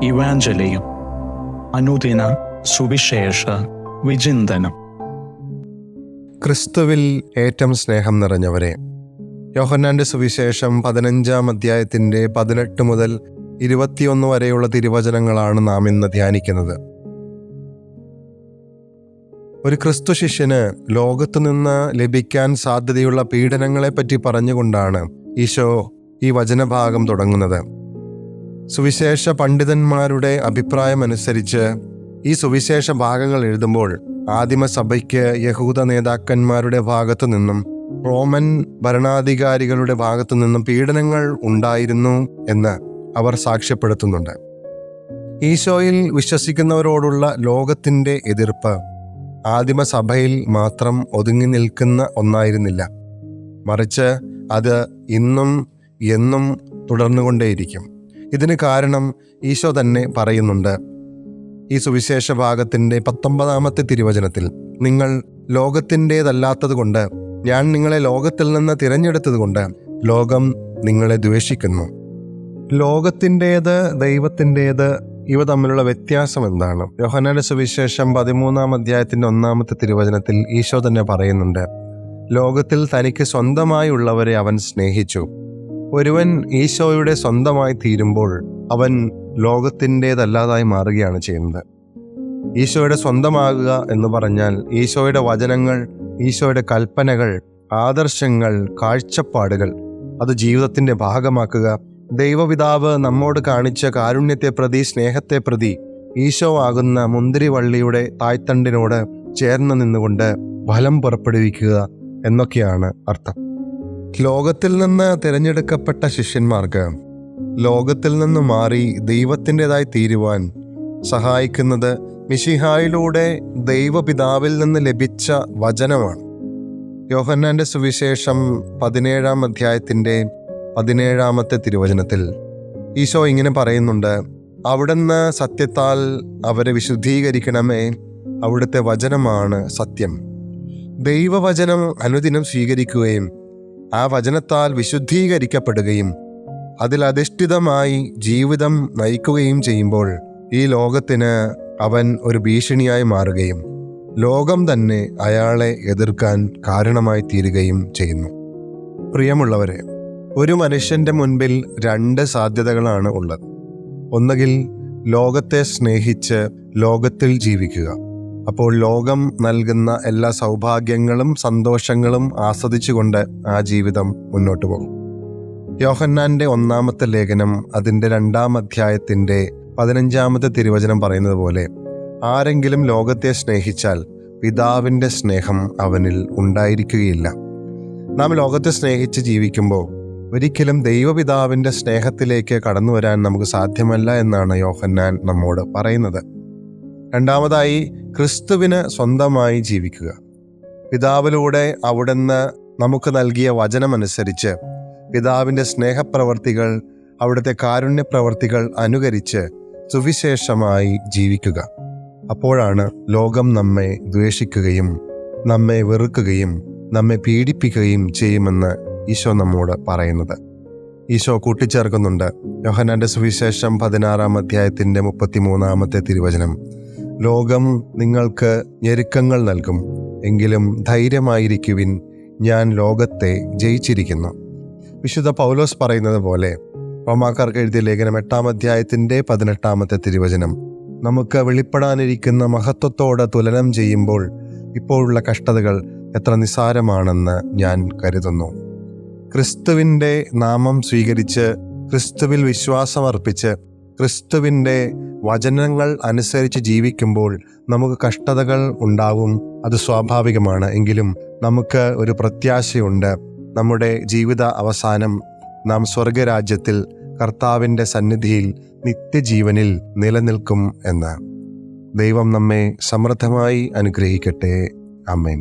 ഇവാഞ്ചലിയും അനുദിന സുവിശേഷ വിചിന്തനം. ക്രിസ്തുവിൽ ഏറ്റവും സ്നേഹം നിറഞ്ഞവരെ, യോഹന്നാന്റെ സുവിശേഷം 15-ാം അധ്യായത്തിൻ്റെ 18 മുതൽ 21 വരെയുള്ള തിരുവചനങ്ങളാണ് നാം ഇന്ന് ധ്യാനിക്കുന്നത്. ഒരു ക്രിസ്തു ശിഷ്യന് ലോകത്തു നിന്ന് ലഭിക്കാൻ സാധ്യതയുള്ള പീഡനങ്ങളെപ്പറ്റി പറഞ്ഞുകൊണ്ടാണ് ഈശോ ഈ വചനഭാഗം തുടങ്ങുന്നത്. സുവിശേഷ പണ്ഡിതന്മാരുടെ അഭിപ്രായമനുസരിച്ച് ഈ സുവിശേഷ ഭാഗങ്ങൾ എഴുതുമ്പോൾ ആദിമസഭയ്ക്ക് യഹൂദ നേതാക്കന്മാരുടെ ഭാഗത്തു നിന്നും റോമൻ ഭരണാധികാരികളുടെ ഭാഗത്തു നിന്നും പീഡനങ്ങൾ ഉണ്ടായിരുന്നു എന്ന് അവർ സാക്ഷ്യപ്പെടുത്തുന്നുണ്ട്. ഈശോയിൽ വിശ്വസിക്കുന്നവരോടുള്ള ലോകത്തിൻ്റെ എതിർപ്പ് ആദിമസഭയിൽ മാത്രം ഒതുങ്ങി നിൽക്കുന്ന ഒന്നായിരുന്നില്ല. മറിച്ച് അത് ഇന്നും എന്നും തുടർന്നുകൊണ്ടേയിരിക്കും. ഇതിന് കാരണം ഈശോ തന്നെ പറയുന്നുണ്ട്. ഈ സുവിശേഷ ഭാഗത്തിൻ്റെ 19-ാമത്തെ തിരുവചനത്തിൽ, നിങ്ങൾ ലോകത്തിൻ്റേതല്ലാത്തത് കൊണ്ട്, ഞാൻ നിങ്ങളെ ലോകത്തിൽ നിന്ന് തിരഞ്ഞെടുത്തത് കൊണ്ട് ലോകം നിങ്ങളെ ദ്വേഷിക്കുന്നു. ലോകത്തിൻ്റേത്, ദൈവത്തിൻ്റേത്, ഇവ തമ്മിലുള്ള വ്യത്യാസം എന്താണ്? യോഹന്നാന്റെ സുവിശേഷം 13-ാം അധ്യായത്തിൻ്റെ 1-ാമത്തെ തിരുവചനത്തിൽ ഈശോ തന്നെ പറയുന്നുണ്ട്, ലോകത്തിൽ തനിക്ക് സ്വന്തമായുള്ളവരെ അവൻ സ്നേഹിച്ചു. ഒരുവൻ ഈശോയുടെ സ്വന്തമായി തീരുമ്പോൾ അവൻ ലോകത്തിൻ്റേതല്ലാതായി മാറുകയാണ് ചെയ്യുന്നത്. ഈശോയുടെ സ്വന്തമാകുക എന്ന് പറഞ്ഞാൽ ഈശോയുടെ വചനങ്ങൾ, ഈശോയുടെ കൽപ്പനകൾ, ആദർശങ്ങൾ, കാഴ്ചപ്പാടുകൾ അത് ജീവിതത്തിൻ്റെ ഭാഗമാക്കുക. ദൈവപിതാവ് നമ്മോട് കാണിച്ച കാരുണ്യത്തെ പ്രതി, സ്നേഹത്തെ പ്രതി ഈശോ ആകുന്ന മുന്തിരിവള്ളിയുടെ തായ്തണ്ടിനോട് ചേർന്ന് നിന്നുകൊണ്ട് ഫലം പുറപ്പെടുവിക്കുക എന്നൊക്കെയാണ് അർത്ഥം. ലോകത്തിൽ നിന്ന് തിരഞ്ഞെടുക്കപ്പെട്ട ശിഷ്യന്മാർക്ക് ലോകത്തിൽ നിന്ന് മാറി ദൈവത്തിൻ്റെതായി തീരുവാൻ സഹായിക്കുന്നത് മിശിഹായിലൂടെ ദൈവപിതാവിൽ നിന്ന് ലഭിച്ച വചനമാണ്. യോഹന്നാന്റെ സുവിശേഷം 17-ാം അധ്യായത്തിൻ്റെ 17-ാമത്തെ തിരുവചനത്തിൽ ഈശോ ഇങ്ങനെ പറയുന്നുണ്ട്, അവിടുന്ന് സത്യത്താൽ അവരെ വിശുദ്ധീകരിക്കണമേ, അവിടുത്തെ വചനമാണ് സത്യം. ദൈവവചനം അനുദിനം സ്വീകരിക്കുകയും ആ വചനത്താൽ വിശുദ്ധീകരിക്കപ്പെടുകയും അതിലധിഷ്ഠിതമായി ജീവിതം നയിക്കുകയും ചെയ്യുമ്പോൾ ഈ ലോകത്തിന് അവൻ ഒരു ഭീഷണിയായി മാറുകയും ലോകം തന്നെ അയാളെ എതിർക്കാൻ കാരണമായി തീരുകയും ചെയ്യുന്നു. പ്രിയമുള്ളവരെ, ഒരു മനുഷ്യൻ്റെ മുൻപിൽ 2 സാധ്യതകളാണ് ഉള്ളത്. ഒന്നുകിൽ ലോകത്തെ സ്നേഹിച്ച് ലോകത്തിൽ ജീവിക്കുക. അപ്പോൾ ലോകം നൽകുന്ന എല്ലാ സൗഭാഗ്യങ്ങളും സന്തോഷങ്ങളും ആസ്വദിച്ചുകൊണ്ട് ആ ജീവിതം മുന്നോട്ട് പോകും. യോഹന്നാന്റെ 1-ാമത്തെ ലേഖനം അതിൻ്റെ 2-ാം അധ്യായത്തിൻ്റെ 15-ാമത്തെ തിരുവചനം പറയുന്നത് പോലെ, ആരെങ്കിലും ലോകത്തെ സ്നേഹിച്ചാൽ പിതാവിൻ്റെ സ്നേഹം അവനിൽ ഉണ്ടായിരിക്കുകയില്ല. നാം ലോകത്തെ സ്നേഹിച്ച് ജീവിക്കുമ്പോൾ ഒരിക്കലും ദൈവപിതാവിൻ്റെ സ്നേഹത്തിലേക്ക് കടന്നു വരാൻ നമുക്ക് സാധ്യമല്ല എന്നാണ് യോഹന്നാൻ നമ്മോട് പറയുന്നത്. രണ്ടാമതായി, ക്രിസ്തുവിന് സ്വന്തമായി ജീവിക്കുക. പിതാവിലൂടെ അവിടുന്ന് നമുക്ക് നൽകിയ വചനമനുസരിച്ച് പിതാവിൻ്റെ സ്നേഹപ്രവർത്തികൾ, അവിടുത്തെ കാരുണ്യപ്രവർത്തികൾ അനുകരിച്ച് സുവിശേഷമായി ജീവിക്കുക. അപ്പോഴാണ് ലോകം നമ്മെ ദ്വേഷിക്കുകയും നമ്മെ വെറുക്കുകയും നമ്മെ പീഡിപ്പിക്കുകയും ചെയ്യുമെന്ന് ഈശോ നമ്മോട് പറയുന്നത്. ഈശോ കൂട്ടിച്ചേർക്കുന്നുണ്ട്. യോഹന്നാന്റെ സുവിശേഷം 16-ാം അധ്യായത്തിൻ്റെ 33-ാമത്തെ തിരുവചനം, ലോകം നിങ്ങൾക്ക് ഞെരുക്കങ്ങൾ നൽകും, എങ്കിലും ധൈര്യമായിരിക്കുവിൻ, ഞാൻ ലോകത്തെ ജയിച്ചിരിക്കുന്നു. വിശുദ്ധ പൗലോസ് പറയുന്നത് പോലെ റോമാക്കാർക്ക് എഴുതിയ ലേഖനം 8-ാം അധ്യായത്തിൻ്റെ 18-ാമത്തെ തിരുവചനം, നമുക്ക് വെളിപ്പെടാനിരിക്കുന്ന മഹത്വത്തോട് തുലനം ചെയ്യുമ്പോൾ ഇപ്പോഴുള്ള കഷ്ടതകൾ എത്ര നിസ്സാരമാണെന്ന് ഞാൻ കരുതുന്നു. ക്രിസ്തുവിൻ്റെ നാമം സ്വീകരിച്ച് ക്രിസ്തുവിൽ വിശ്വാസമർപ്പിച്ച് ക്രിസ്തുവിൻ്റെ വചനങ്ങൾ അനുസരിച്ച് ജീവിക്കുമ്പോൾ നമുക്ക് കഷ്ടതകൾ ഉണ്ടാവും. അത് സ്വാഭാവികമാണ്. എങ്കിലും നമുക്ക് ഒരു പ്രത്യാശയുണ്ട്. നമ്മുടെ ജീവിത അവസാനം നാം സ്വർഗരാജ്യത്തിൽ കർത്താവിൻ്റെ സന്നിധിയിൽ നിത്യജീവനിൽ നിലനിൽക്കും എന്ന്. ദൈവം നമ്മെ സമൃദ്ധമായി അനുഗ്രഹിക്കട്ടെ. ആമേൻ.